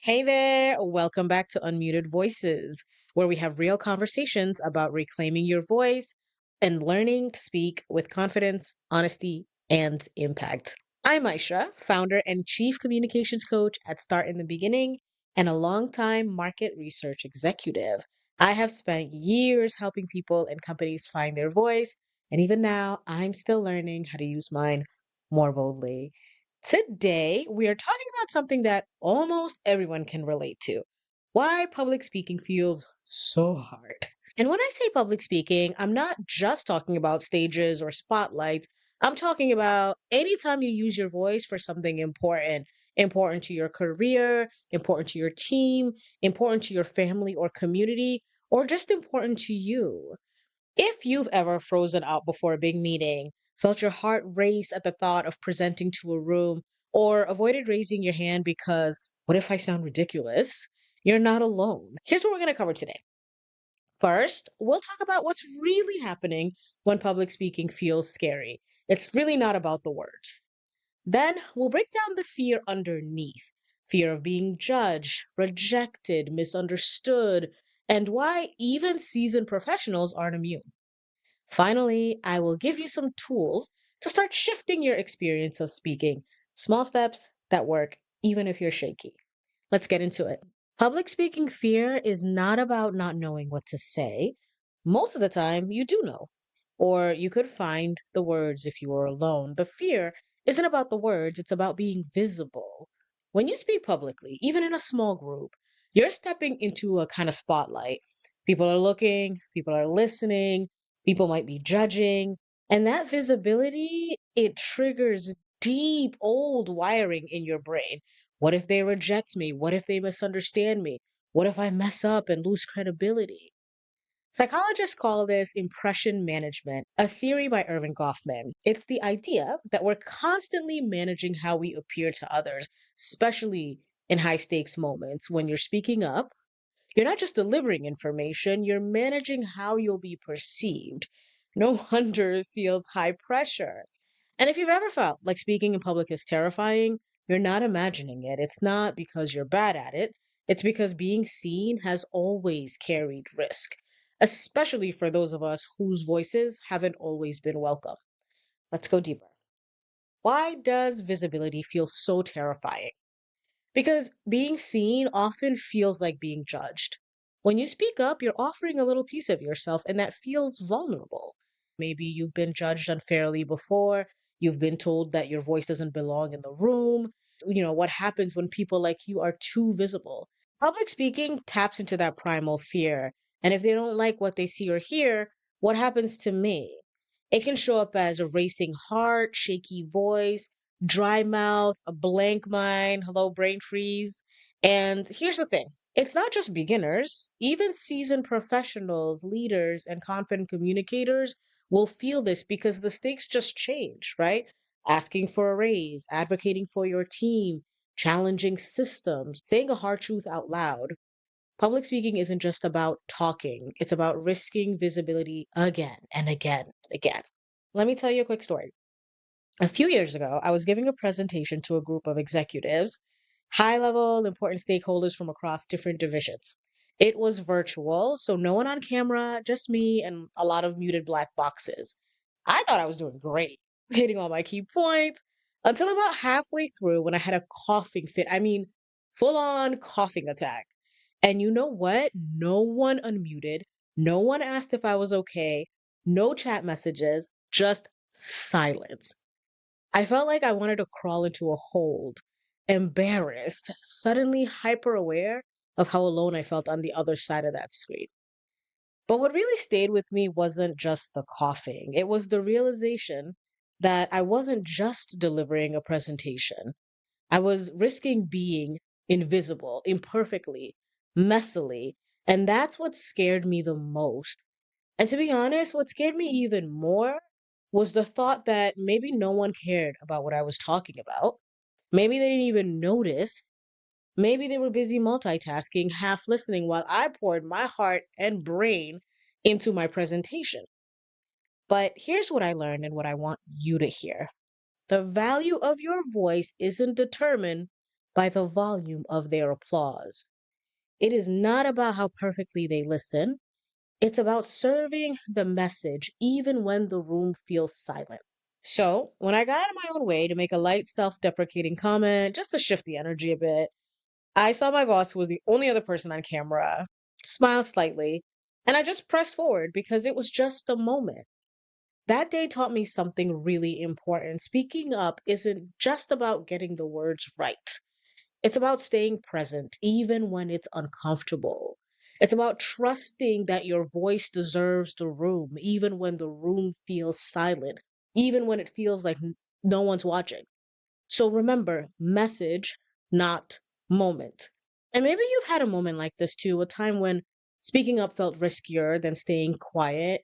Hey there, welcome back to Unmuted Voices, where we have real conversations about reclaiming your voice and learning to speak with confidence, honesty, and impact. I'm Aisha, founder and chief communications coach at Start in the Beginning and a longtime market research executive. I have spent years helping people and companies find their voice, and even now, I'm still learning how to use mine more boldly. Today, we are talking about something that almost everyone can relate to: why public speaking feels so hard. And when I say public speaking, I'm not just talking about stages or spotlights. I'm talking about anytime you use your voice for something important, important to your career, important to your team, important to your family or community, or just important to you. If you've ever frozen out before a big meeting, felt your heart race at the thought of presenting to a room, or avoided raising your hand because what if I sound ridiculous? You're not alone. Here's what we're going to cover today. First, we'll talk about what's really happening when public speaking feels scary. It's really not about the words. Then we'll break down the fear underneath: fear of being judged, rejected, misunderstood, and why even seasoned professionals aren't immune. Finally, I will give you some tools to start shifting your experience of speaking. Small steps that work, even if you're shaky. Let's get into it. Public speaking fear is not about not knowing what to say. Most of the time, you do know, or you could find the words if you were alone. The fear isn't about the words, it's about being visible. When you speak publicly, even in a small group, you're stepping into a kind of spotlight. People are looking, people are listening, people might be judging, and that visibility, it triggers deep old wiring in your brain. What if they reject me? What if they misunderstand me? What if I mess up and lose credibility? Psychologists call this impression management, a theory by Irving Goffman. It's the idea that we're constantly managing how we appear to others, especially in high stakes moments. When you're speaking up, you're not just delivering information, you're managing how you'll be perceived. No wonder it feels high pressure. And if you've ever felt like speaking in public is terrifying, you're not imagining it. It's not because you're bad at it, it's because being seen has always carried risk, especially for those of us whose voices haven't always been welcome. Let's go deeper. Why does visibility feel so terrifying? Because being seen often feels like being judged. When you speak up, you're offering a little piece of yourself, and that feels vulnerable. Maybe you've been judged unfairly before. You've been told that your voice doesn't belong in the room. What happens when people like you are too visible? Public speaking taps into that primal fear. And if they don't like what they see or hear, what happens to me? It can show up as a racing heart, shaky voice, dry mouth, a blank mind, hello, brain freeze. And here's the thing: it's not just beginners, even seasoned professionals, leaders, and confident communicators will feel this because the stakes just change, right? Asking for a raise, advocating for your team, challenging systems, saying a hard truth out loud. Public speaking isn't just about talking, it's about risking visibility again and again and again. Let me tell you a quick story. A few years ago, I was giving a presentation to a group of executives, high level, important stakeholders from across different divisions. It was virtual, so no one on camera, just me and a lot of muted black boxes. I thought I was doing great, hitting all my key points, until about halfway through when I had a coughing fit. I mean, full on coughing attack. And you know what? No one unmuted, no one asked if I was okay, no chat messages, just silence. I felt like I wanted to crawl into a hold, embarrassed, suddenly hyper aware of how alone I felt on the other side of that screen. But what really stayed with me wasn't just the coughing, it was the realization that I wasn't just delivering a presentation. I was risking being invisible, imperfectly, messily. And that's what scared me the most. And to be honest, what scared me even more was the thought that maybe no one cared about what I was talking about. Maybe they didn't even notice. Maybe they were busy multitasking, half listening while I poured my heart and brain into my presentation. But here's what I learned and what I want you to hear: the value of your voice isn't determined by the volume of their applause. It is not about how perfectly they listen, it's about serving the message even when the room feels silent. So, when I got out of my own way to make a light self deprecating comment just to shift the energy a bit, I saw my boss, who was the only other person on camera, smile slightly, and I just pressed forward because it was just a moment. That day taught me something really important. Speaking up isn't just about getting the words right. It's about staying present even when it's uncomfortable. It's about trusting that your voice deserves the room even when the room feels silent, even when it feels like no one's watching. So remember, message, not moment. And maybe you've had a moment like this too, a time when speaking up felt riskier than staying quiet.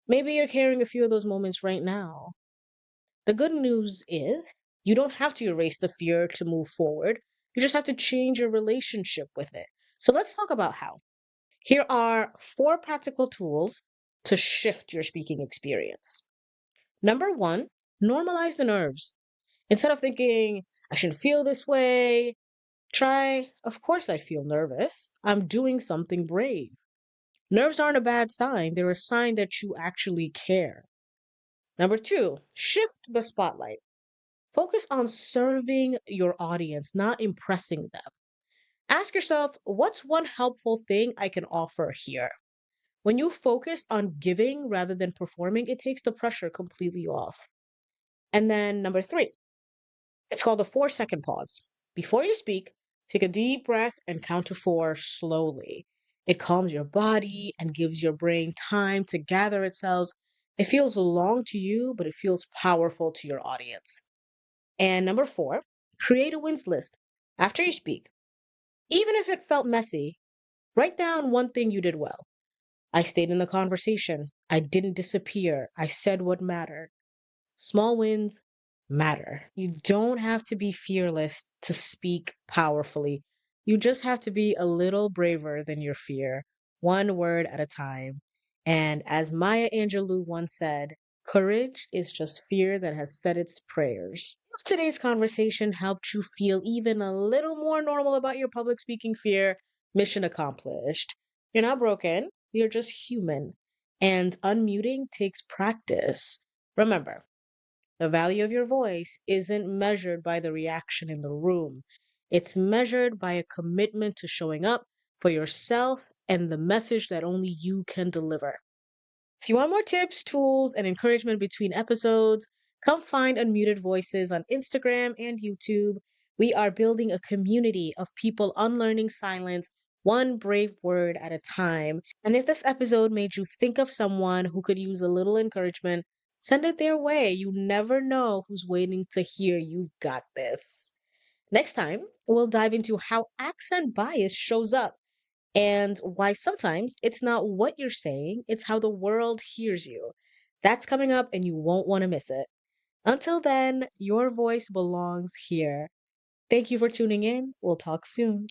Maybe you're carrying a few of those moments right now. The good news is you don't have to erase the fear to move forward. You just have to change your relationship with it. So let's talk about how. Here are four practical tools to shift your speaking experience. Number one, normalize the nerves. Instead of thinking, I shouldn't feel this way, try, of course I feel nervous. I'm doing something brave. Nerves aren't a bad sign, they're a sign that you actually care. Number two, shift the spotlight. Focus on serving your audience, not impressing them. Ask yourself, what's one helpful thing I can offer here? When you focus on giving rather than performing, it takes the pressure completely off. And then number three, it's called the 4 second pause. Before you speak, take a deep breath and count to four slowly. It calms your body and gives your brain time to gather itself. It feels long to you, but it feels powerful to your audience. And number four, create a wins list. After you speak, even if it felt messy, write down one thing you did well. I stayed in the conversation. I didn't disappear. I said what mattered. Small wins matter. You don't have to be fearless to speak powerfully. You just have to be a little braver than your fear, one word at a time. And as Maya Angelou once said, courage is just fear that has said its prayers. If today's conversation helped you feel even a little more normal about your public speaking fear, mission accomplished. You're not broken, you're just human. And unmuting takes practice. Remember, the value of your voice isn't measured by the reaction in the room. It's measured by a commitment to showing up for yourself and the message that only you can deliver. If you want more tips, tools, and encouragement between episodes, come find Unmuted Voices on Instagram and YouTube. We are building a community of people unlearning silence, one brave word at a time. And if this episode made you think of someone who could use a little encouragement, send it their way. You never know who's waiting to hear you've got this. Next time, we'll dive into how accent bias shows up and why sometimes it's not what you're saying, it's how the world hears you. That's coming up, and you won't want to miss it. Until then, your voice belongs here. Thank you for tuning in. We'll talk soon.